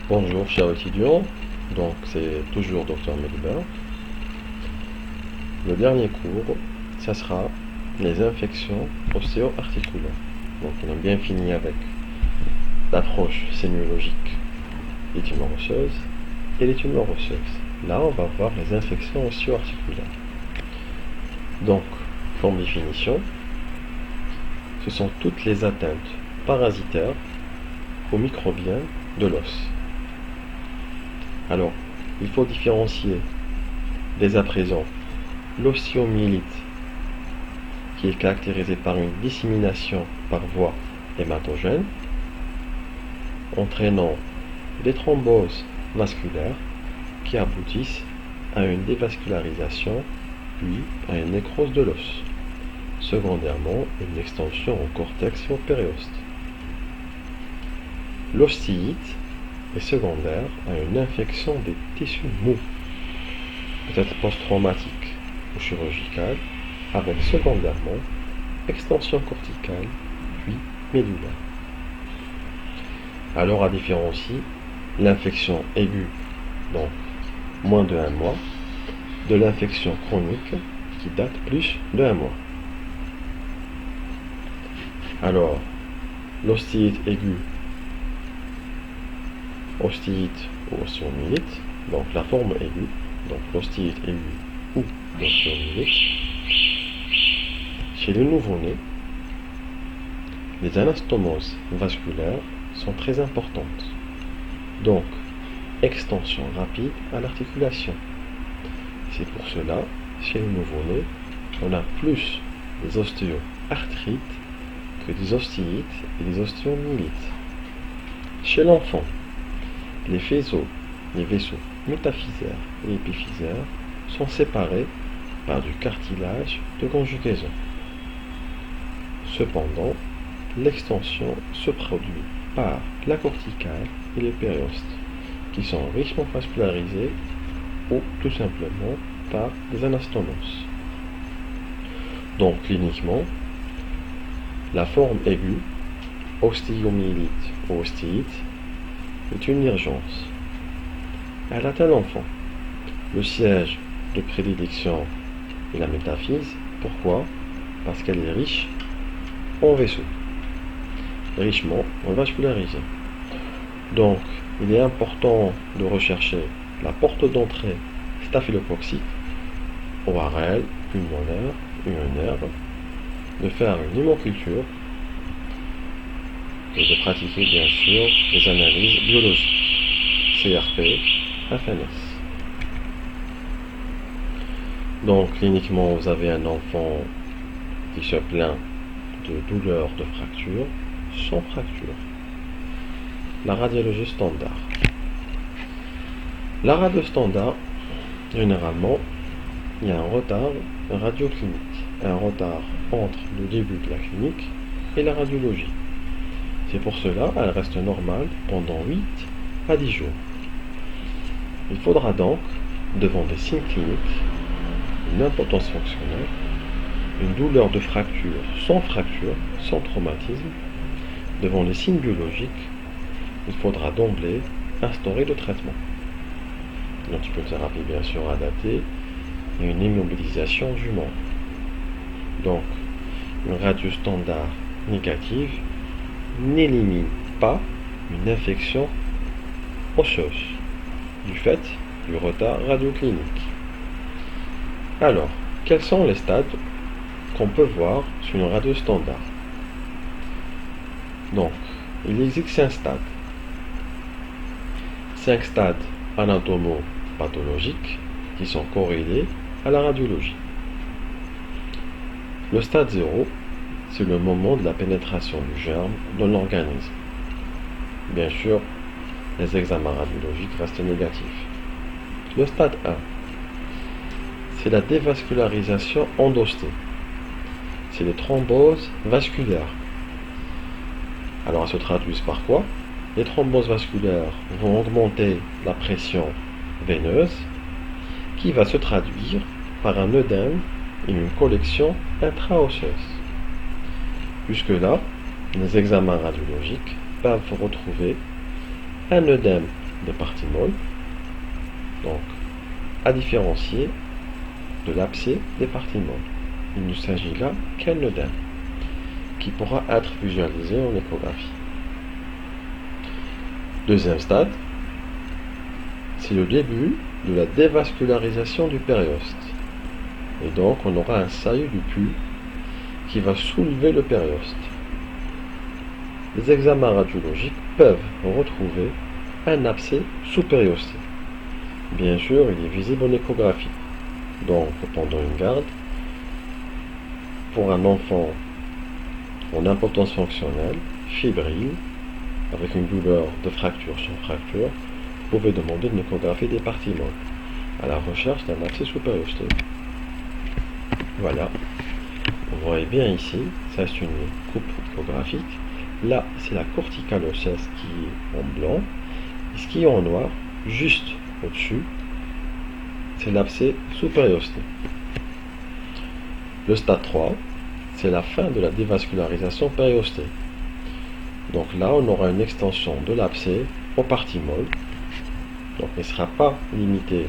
Bonjour chers étudiants, donc c'est toujours Dr Melber. Le dernier cours, ça sera les infections ostéo-articulaires. Donc on a bien fini avec l'approche sémiologique des tumeurs osseuses et les tumeurs osseuses. Là on va voir les infections ostéo-articulaires. Donc, comme définition, ce sont toutes les atteintes parasitaires aux microbiens de l'os. Alors, il faut différencier dès à présent l'ostéomyélite, qui est caractérisée par une dissémination par voie hématogène, entraînant des thromboses vasculaires qui aboutissent à une dévascularisation, puis à une nécrose de l'os, secondairement une extension au cortex et au périostée. L'ostéite est secondaire à une infection des tissus mous, peut-être post-traumatique ou chirurgicale, avec secondairement extension corticale puis médulaire. Alors à différencier l'infection aiguë, donc moins de 1 mois, de l'infection chronique qui date plus de 1 mois. Alors, l'ostéite aiguë, ostéite ou ostéomyélite, donc la forme aiguë, donc l'ostéite aiguë ou l'ostéomyélite. Chez le nouveau-né, les anastomoses vasculaires sont très importantes. Donc, extension rapide à l'articulation. C'est pour cela, chez le nouveau-né, on a plus des ostéoarthrites que des ostéites et des ostéomyélites. Chez l'enfant, les vaisseaux métaphysaires et épiphysaires sont séparés par du cartilage de conjugaison. Cependant, l'extension se produit par la corticale et le périostée, qui sont richement vascularisés ou tout simplement par des anastomoses. Donc cliniquement, la forme aiguë, ostéomyélite ou ostéite, est une urgence. Elle atteint l'enfant. Le siège de prédilection est la métaphyse. Pourquoi? Parce qu'elle est riche en vaisseaux, richement vascularisés. Donc, il est important de rechercher la porte d'entrée staphylococcique, ORL, pulmonaire, urinaire, de faire une hémoculture et de pratiquer bien sûr des analyses biologiques, CRP, FNS. Donc cliniquement vous avez un enfant qui se plaint de douleurs de fracture sans fracture. La radiologie standard. La radio standard, généralement, il y a un retard radioclinique, un retard entre le début de la clinique et la radiologie. C'est pour cela qu'elle reste normale pendant 8 à 10 jours. Il faudra donc, devant des signes cliniques, une impotence fonctionnelle, une douleur de fracture, sans traumatisme, devant les signes biologiques, il faudra d'emblée instaurer le traitement. Une anticothérapie bien sûr adaptée et une immobilisation du membre. Donc, une radio standard négative n'élimine pas une infection osseuse du fait du retard radioclinique. Alors, quels sont les stades qu'on peut voir sur une radio standard? Donc, il existe 5 stades. 5 stades anatomo-pathologiques qui sont corrélés à la radiologie. Le stade 0, c'est le moment de la pénétration du germe dans l'organisme. Bien sûr, les examens radiologiques restent négatifs. Le stade 1, c'est la dévascularisation endostée. C'est les thromboses vasculaires. Alors, elles se traduisent par quoi? Les thromboses vasculaires vont augmenter la pression veineuse, qui va se traduire par un œdème et une collection intra-osseuse. Jusque-là, les examens radiologiques peuvent retrouver un œdème des parties molles, donc à différencier de l'abcès des parties molles. Il ne s'agit là qu'un œdème qui pourra être visualisé en échographie. Deuxième stade, c'est le début de la dévascularisation du périoste. Et donc on aura un saillie du pus qui va soulever le périoste. Les examens radiologiques peuvent retrouver un abcès sous-périosté. Bien sûr, il est visible en échographie. Donc pendant une garde, pour un enfant en impotence fonctionnelle, fébrile, avec une douleur de fracture sur fracture, vous pouvez demander une échographie des parties molles à la recherche d'un abcès sous-périosté. Voilà, vous voyez bien ici, ça c'est une coupe échographique. Là, c'est la corticale osseuse qui est en blanc. Et ce qui est en noir, juste au-dessus, c'est l'abcès sous-périosté. Le stade 3, c'est la fin de la dévascularisation périostée. Donc là, on aura une extension de l'abcès aux parties molles. Donc il ne sera pas limité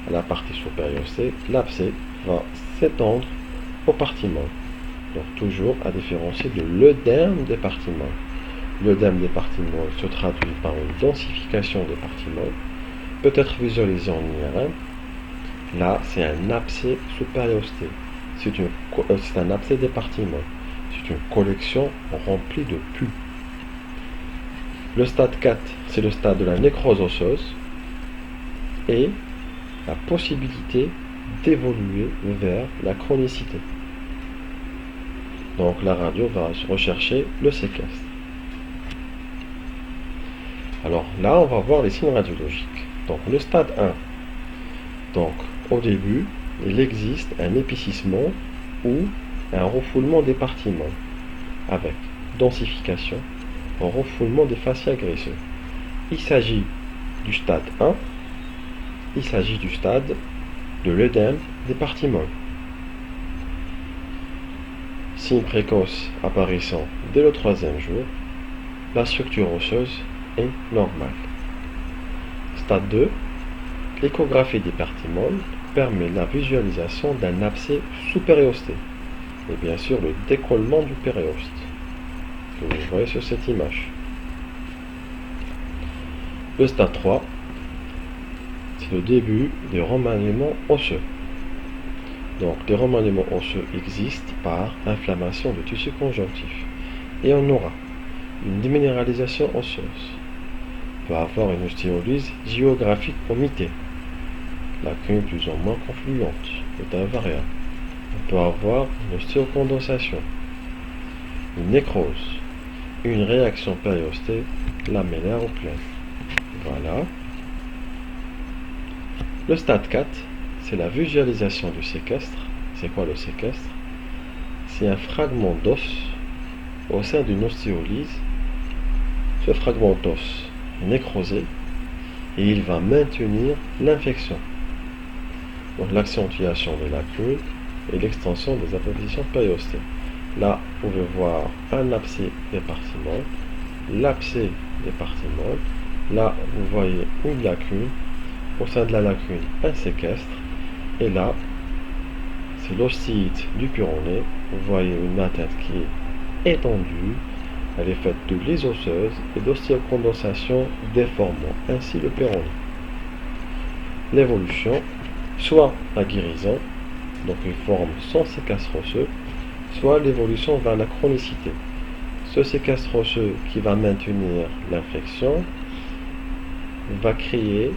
à la partie sous-périostée. L'abcès va s'étendre aux parties molles. Donc toujours à différencier de l'œdème des parties molles. L'œdème des parties molles se traduit par une densification des parties molles, peut être visualisé en IRM. Là, c'est un abcès sous-périosté. C'est un abcès des parties molles. C'est une collection remplie de pus. Le stade 4, c'est le stade de la nécrose osseuse et la possibilité d'évoluer vers la chronicité. Donc la radio va rechercher le séquestre. Alors là, on va voir les signes radiologiques. Donc le stade 1. Donc au début, il existe un épicissement ou un refoulement des parties molles avec densification, un refoulement des fascias graisseux. Il s'agit du stade 1. Il s'agit du stade de l'œdème des parties molles. Signe précoce apparaissant dès le 3e jour, la structure osseuse est normale. Stade 2, l'échographie des parties molles permet la visualisation d'un abcès sous-périosté et bien sûr le décollement du périoste que vous voyez sur cette image. Le stade 3, c'est le début des remaniements osseux. Donc, les remaniements osseux existent par inflammation du tissu conjonctif. Et on aura une déminéralisation osseuse. On peut avoir une ostéolyse géographique omitée. La crème plus ou moins confluente est invariable. On peut avoir une ostéocondensation, une nécrose, une réaction périostée lamellaire ou pleine. Voilà. Le stade 4, c'est la visualisation du séquestre. C'est quoi le séquestre? C'est un fragment d'os au sein d'une ostéolyse. Ce fragment d'os est nécrosé et il va maintenir l'infection. Donc l'accentuation des lacunes et l'extension des appositions périostées. Là, vous pouvez voir un abcès des parties molles, l'abcès des parties molles. Là, vous voyez une lacune. Au sein de la lacune, un séquestre. Et là, c'est l'ostéite du péroné. Vous voyez une atteinte qui est étendue. Elle est faite de lies osseuses et d'ostéocondensation déformant ainsi le péroné. L'évolution, soit la guérison, donc une forme sans séquestre osseux, soit l'évolution vers la chronicité. Ce séquestre osseux qui va maintenir l'infection va créer,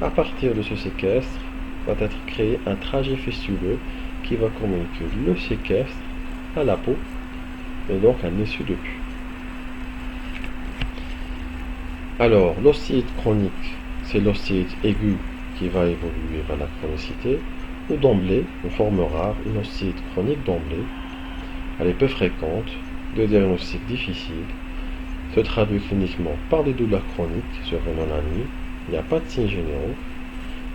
à partir de ce séquestre, va être créé un trajet fistuleux qui va communiquer le séquestre à la peau et donc un essieu de pus. Alors, l'ostéite chronique, c'est l'ostéite aiguë qui va évoluer vers la chronicité, ou d'emblée, une forme rare, une ostéite chronique d'emblée. Elle est peu fréquente, de diagnostic difficile, se traduit cliniquement par des douleurs chroniques survenant la nuit. Il n'y a pas de signes généraux.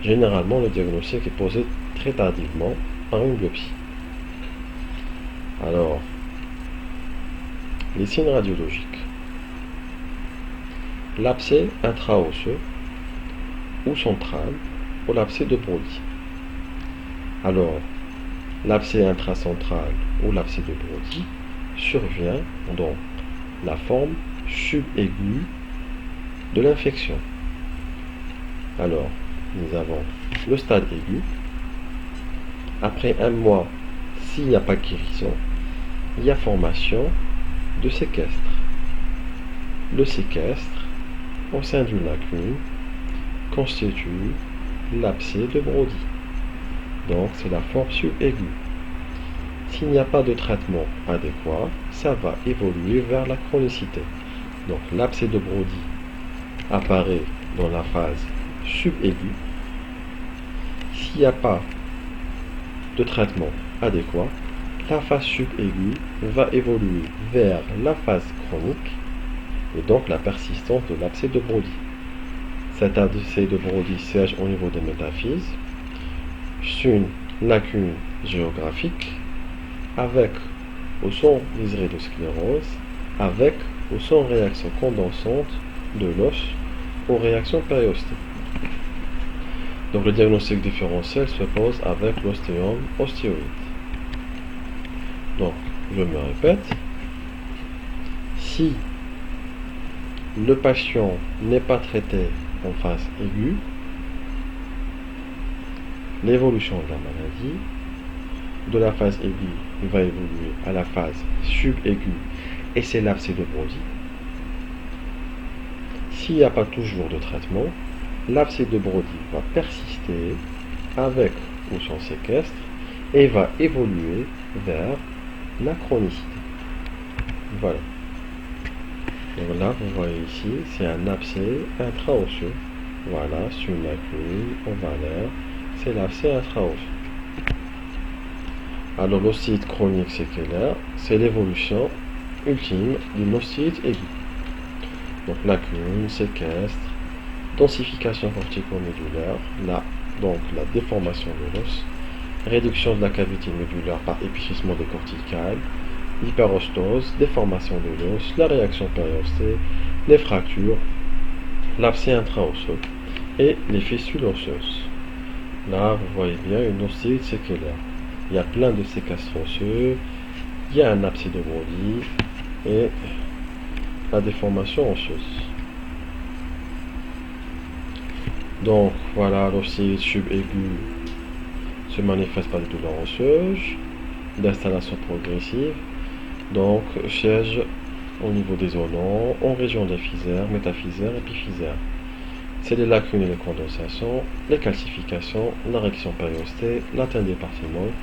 Généralement, le diagnostic est posé très tardivement par une biopsie. Alors, les signes radiologiques. L'abcès intraosseux ou central ou l'abcès de Brody. Alors, l'abcès intracentral ou l'abcès de Brody survient dans la forme subaiguë de l'infection. Alors, nous avons le stade aigu. Après un mois, s'il n'y a pas guérison, il y a formation de séquestre. Le séquestre, au sein d'une lacune, constitue l'abcès de Brody. Donc, c'est la forme subaiguë. S'il n'y a pas de traitement adéquat, ça va évoluer vers la chronicité. Donc, l'abcès de Brody apparaît dans la phase subaiguë. S'il n'y a pas de traitement adéquat, la phase subaiguë va évoluer vers la phase chronique et donc la persistance de l'abcès de Brody. Cet abcès de Brody siège au niveau des métaphyses. C'est une lacune géographique avec ou sans liseré de sclérose, avec ou sans réaction condensante de l'os aux réactions périostées. Donc le diagnostic différentiel se pose avec l'ostéome ostéoïde. Donc, je me répète, si le patient n'est pas traité en phase aiguë, l'évolution de la maladie, de la phase aiguë va évoluer à la phase subaiguë et c'est l'abcès de Brody. S'il n'y a pas toujours de traitement, l'abcès de Brody va persister avec ou sans séquestre et va évoluer vers la chronicité. Voilà. Donc là, vous voyez ici, c'est un abcès intraosseux. Voilà, sur une lacune ovalaire, c'est l'abcès intraosseux. Alors l'ostite chronique séquelaire, c'est l'évolution ultime d'une ostite aiguë. Donc lacune, séquestre, densification cortico-médulaire, donc la déformation de l'os, réduction de la cavité médulaire par épuisement des corticales, hyperostose, déformation de l'os, la réaction périostée, les fractures, l'abcès intraosseux et les fistules osseuses. Là, vous voyez bien une ostite séquelaire. Il y a plein de séquestres osseux, il y a un abcès de Brody et la déformation osseuse. Donc voilà, l'ostite subaiguë se manifeste par des douleurs osseuses, d'installation progressive, donc siège au niveau des olons, en région des physaires, métaphysaires et épiphysaires. C'est les lacunes et les condensations, les calcifications, l'érection périostée, l'atteinte des parthimones,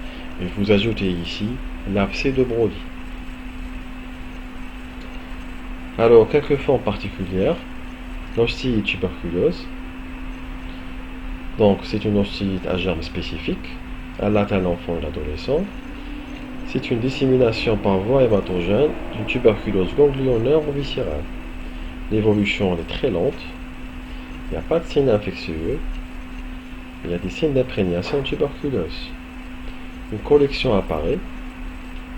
et vous ajoutez ici l'abcès de Brody. Alors, quelques formes particulières, l'ostite tuberculeuse. Donc, c'est une ostite à germe spécifique, elle atteint l'enfant et l'adolescent. C'est une dissémination par voie hématogène d'une tuberculose ganglionnaire ou viscérale. L'évolution est très lente, il n'y a pas de signes infectieux, il y a des signes d'imprégnation tuberculeuse. Une collection apparaît,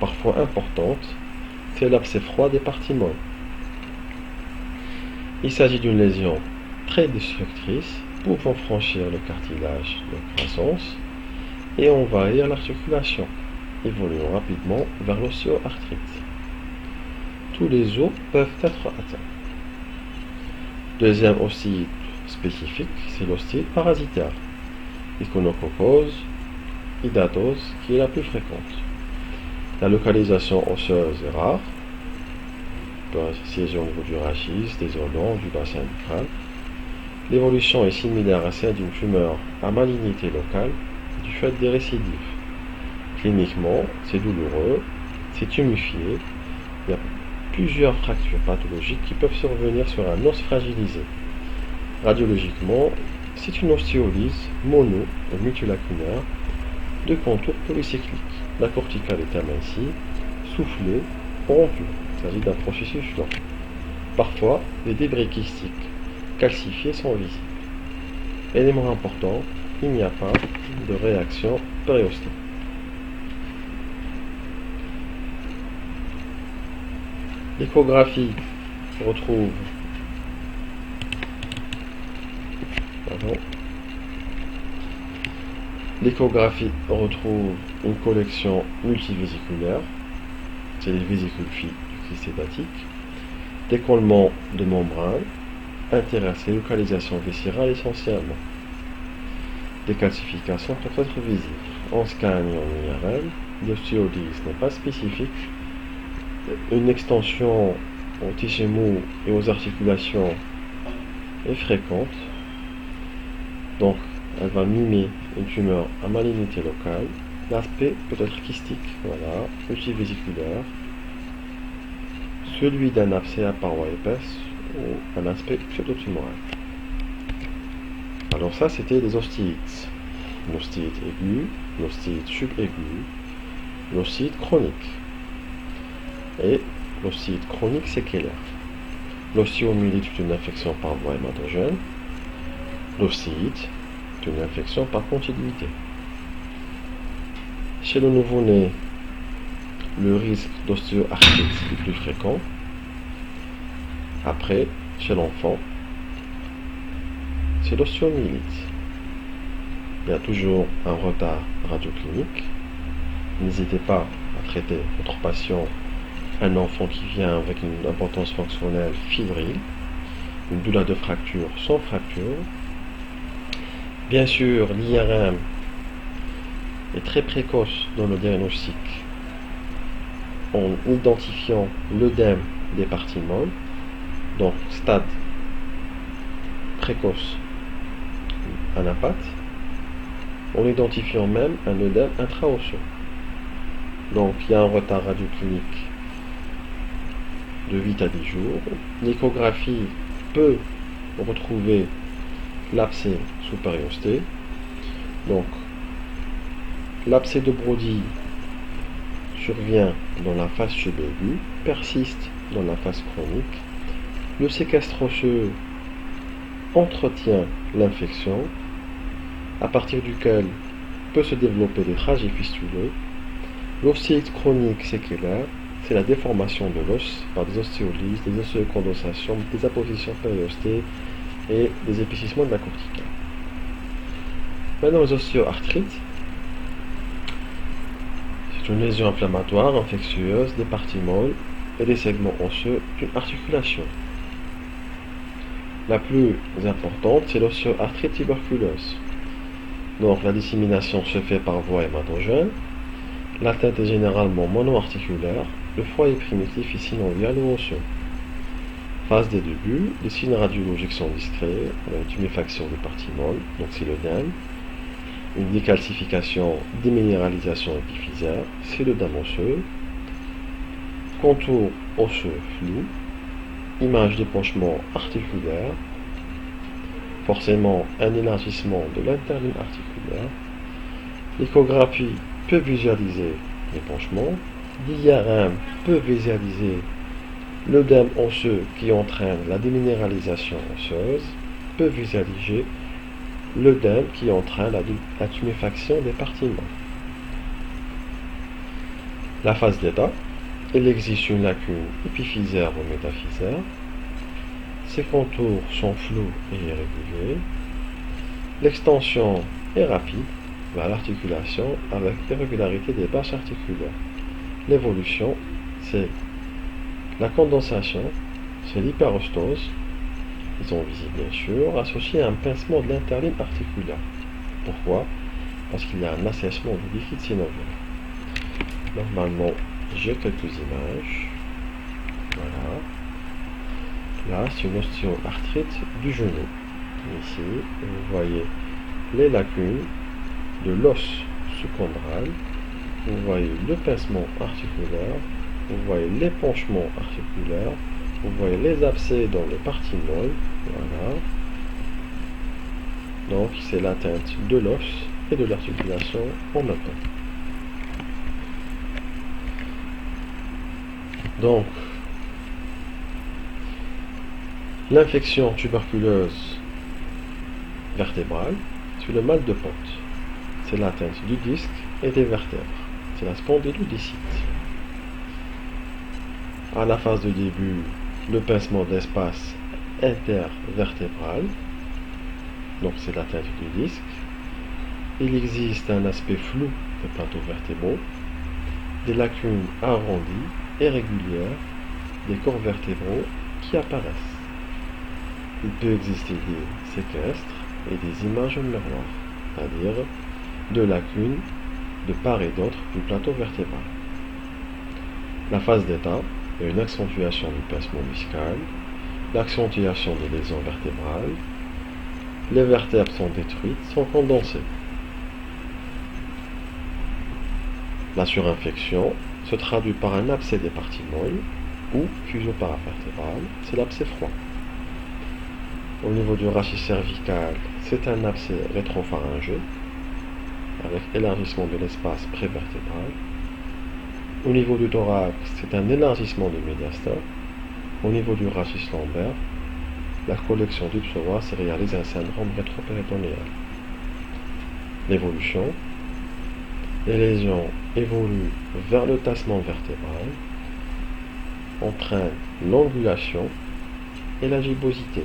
parfois importante, c'est l'abcès froid des parthimones. Il s'agit d'une lésion très destructrice, pouvant franchir le cartilage de croissance et envahir l'articulation, évoluant rapidement vers l'ostéoarthrite. Tous les os peuvent être atteints. Deuxième ostite spécifique, c'est l'ostite parasitaire, iconococose, hydatose, qui est la plus fréquente. La localisation osseuse est rare, peut siéger au niveau du rachis, des olons, du bassin du crâne. L'évolution est similaire à celle d'une tumeur à malignité locale du fait des récidives. Cliniquement, c'est douloureux, c'est tuméfié, il y a plusieurs fractures pathologiques qui peuvent survenir sur un os fragilisé. Radiologiquement, c'est une ostéolyse mono ou multilacunaire de contour polycyclique. La corticale est amincie, soufflée, rompue. Il s'agit d'un processus lent. Parfois, les débris kystiques calcifiés sont visibles. Élément important, il n'y a pas de réaction périostée. L'échographie retrouve Pardon. L'échographie retrouve une collection multivésiculaire, c'est les vésicules filles du kyste hépatique, décollement de membrane, intéresse les localisations viscérales essentiellement. Des calcifications peuvent être visibles en scan et en IRM. L'ostéolyse n'est pas spécifique. Une extension au tissu mou et aux articulations est fréquente. Donc, elle va mimer une tumeur à malignité locale. L'aspect peut être kystique, voilà, multivésiculaire, celui d'un abcès à paroi épaisse ou un aspect pseudotumoral. Alors ça, c'était les ostéites. L'ostéite aiguë, l'ostéite subaiguë, l'ostéite chronique. Et l'ostéite chronique séquelaire. L'ostéomyélite est une infection par voie hématogène. L'ostéite est une infection par contiguïté. Chez le nouveau-né, le risque d'ostéoarthrite est plus fréquent. Après, chez l'enfant, c'est l'ostéomyélite. Il y a toujours un retard radioclinique. N'hésitez pas à traiter votre patient, un enfant qui vient avec une importance fonctionnelle fébrile, une douleur de fracture sans fracture. Bien sûr, l'IRM est très précoce dans le diagnostic en identifiant l'œdème des parties molles, donc stade précoce anapathe, en identifiant même un œdème intraosseux. Donc il y a un retard radioclinique de 8 à 10 jours. L'échographie peut retrouver l'abcès sous périostée. Donc l'abcès de Brody survient dans la phase subaiguë, persiste dans la phase chronique. Le séquestre osseux entretient l'infection, à partir duquel peut se développer des trajets fistulés. L'ostéite chronique séquelaire, c'est la déformation de l'os par des ostéolyses, des ostéocondensations, des appositions périostées et des épaississements de la corticale. Maintenant, les ostéoarthrites, c'est une lésion inflammatoire infectieuse des parties molles et des segments osseux d'une articulation. La plus importante, c'est l'ostéoarthrite tuberculeuse. Donc la dissémination se fait par voie hématogène. L'atteinte est généralement monoarticulaire. Le foyer primitif est synovial ou osseux. Phase des débuts, les signes radiologiques sont discrets, avec une tuméfaction des parties molles, donc c'est l'œdème, une décalcification, déminéralisation épiphysaire, c'est l'œdème osseux, contour osseux flou, image d'épanchement articulaire, forcément un élargissement de l'interligne articulaire. L'échographie peut visualiser l'épanchement, l'IRM peut visualiser l'œdème osseux qui entraîne la déminéralisation osseuse, peut visualiser l'œdème qui entraîne la tuméfaction des parties molles. La phase d'état, il existe une lacune épiphysaire ou métaphysaire. Ces contours sont flous et irréguliers. L'extension est rapide vers l'articulation avec irrégularité des bâches articulaires. L'évolution, c'est la condensation, c'est l'hyperostose, ils sont visibles bien sûr, associés à un pincement de l'interligne articulaire. Pourquoi? Parce qu'il y a un assèchement du liquide synovial. Normalement, j'ai quelques images. Voilà. Là, c'est une ostéoarthrite du genou. Ici, vous voyez les lacunes de l'os sous-chondral. Vous voyez le pincement articulaire. Vous voyez l'épanchement articulaire. Vous voyez les abcès dans les parties molles. Voilà. Donc, c'est l'atteinte de l'os et de l'articulation en même temps. Donc, l'infection tuberculeuse vertébrale, c'est le mal de pente. C'est l'atteinte du disque et des vertèbres. C'est la spondylodicite. À la phase de début, le pincement de l'espace intervertébral. donc c'est l'atteinte du disque. Il existe un aspect flou des plateaux vertébraux, des lacunes arrondies et régulières des corps vertébraux qui apparaissent. Il peut exister des séquestres et des images en miroir, c'est-à-dire de lacunes de part et d'autre du plateau vertébral. La phase d'état est une accentuation du pincement discal, l'accentuation des lésions vertébrales, les vertèbres sont détruites, sont condensées. La surinfection se traduit par un abcès des parties molles ou fusion paravertébrale, c'est l'abcès froid. Au niveau du rachis cervical, c'est un abcès rétropharyngé avec élargissement de l'espace prévertébral. Au niveau du thorax, c'est un élargissement du médiastin. Au niveau du rachis lombaire, la collection du psoas réalise un syndrome rétropéritonéal. L'évolution. Les lésions évoluent vers le tassement vertébral, entraînent l'angulation et la gibbosité.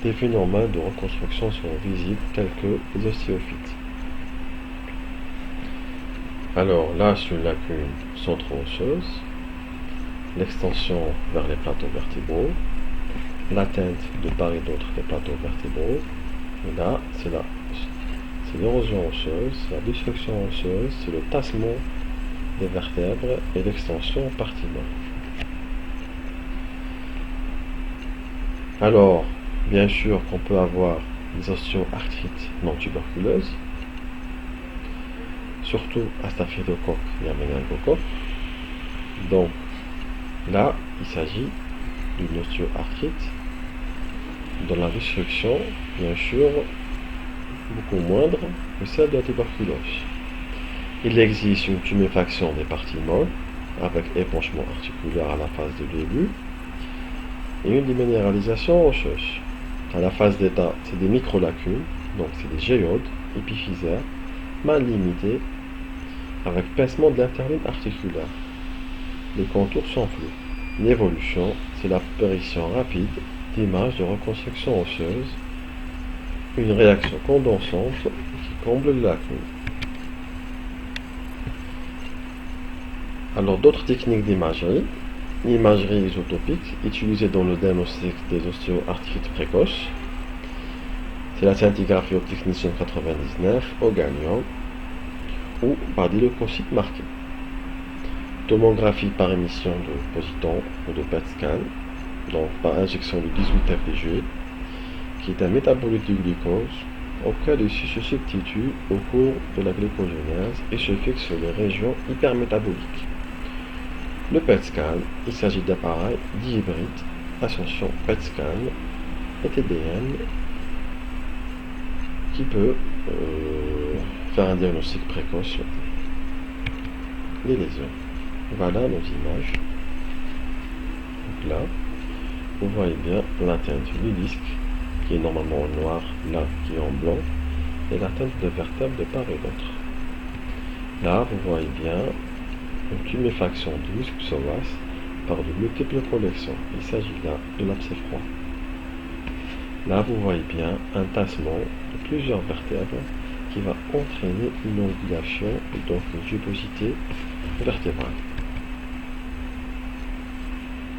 Des phénomènes de reconstruction sont visibles tels que les ostéophytes. Alors là, sur une lacune centro-osseuse, l'extension vers les plateaux vertébraux, l'atteinte de part et d'autre des plateaux vertébraux, et là, c'est l'érosion osseuse, la destruction osseuse, c'est le tassement des vertèbres et l'extension en partie molle. Alors, bien sûr qu'on peut avoir des ostéoarthrites non tuberculeuses, surtout à staphylocoque et à méningocoque. Donc là, il s'agit d'une ostéoarthrite dont la destruction, bien sûr, beaucoup moindre que celle de la tuberculose. Il existe une tuméfaction des parties molles avec épanchement articulaire à la phase de début et une déminéralisation osseuse. À la phase d'état, c'est des micro-lacunes, donc c'est des géodes épiphysaires mal limitées avec pincement de l'interline articulaire. Les contours sont flous. L'évolution, c'est l'apparition rapide d'images de reconstruction osseuse, une réaction condensante qui comble les lacunes. Alors d'autres techniques d'imagerie. L'imagerie isotopique utilisée dans le diagnostic des ostéoarthrites précoces. C'est la scintigraphie optique Nissen 99 au gallium ou par des leucocytes marqués. Tomographie par émission de positons ou de PET scan, donc par injection de 18-FDG, qui est un métabolite du glucose auquel il se substitue au cours de la glycogénèse et se fixe sur les régions hypermétaboliques. Le PET scan, il s'agit d'appareils dits hybrides, Ascension PET scan et TDN, qui peut faire un diagnostic précoce sur les lésions. Voilà nos images. Donc là, vous voyez bien l'atteinte du disque, qui est normalement en noir, là qui est en blanc, et l'atteinte de vertèbres de part et d'autre. Là, vous voyez bien une tuméfaction du muscle psoas par de multiples collections. Il s'agit là de l'abcès froid. Là, vous voyez bien un tassement de plusieurs vertèbres qui va entraîner une angulation et donc une gibbosité vertébrale.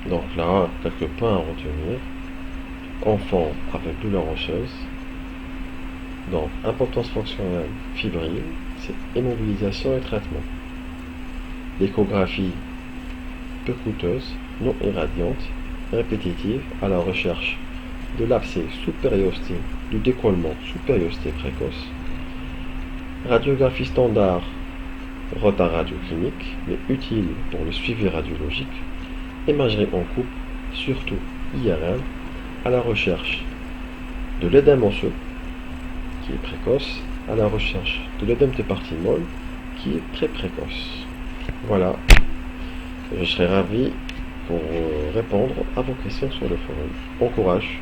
Donc là, quelques points à retenir. Enfant avec douleur osseuse. Donc, impotence fonctionnelle fibrile, c'est immobilisation et traitement. L'échographie peu coûteuse, non irradiante, répétitive à la recherche de l'abcès sous-périosté, du décollement sous-périosté précoce. Radiographie standard, retard radioclinique, mais utile pour le suivi radiologique. Imagerie en coupe, surtout IRM, à la recherche de l'édème osseux, qui est précoce, à la recherche de l'édème des parties molles, qui est très précoce. Voilà, je serai ravi pour répondre à vos questions sur le forum. Bon courage!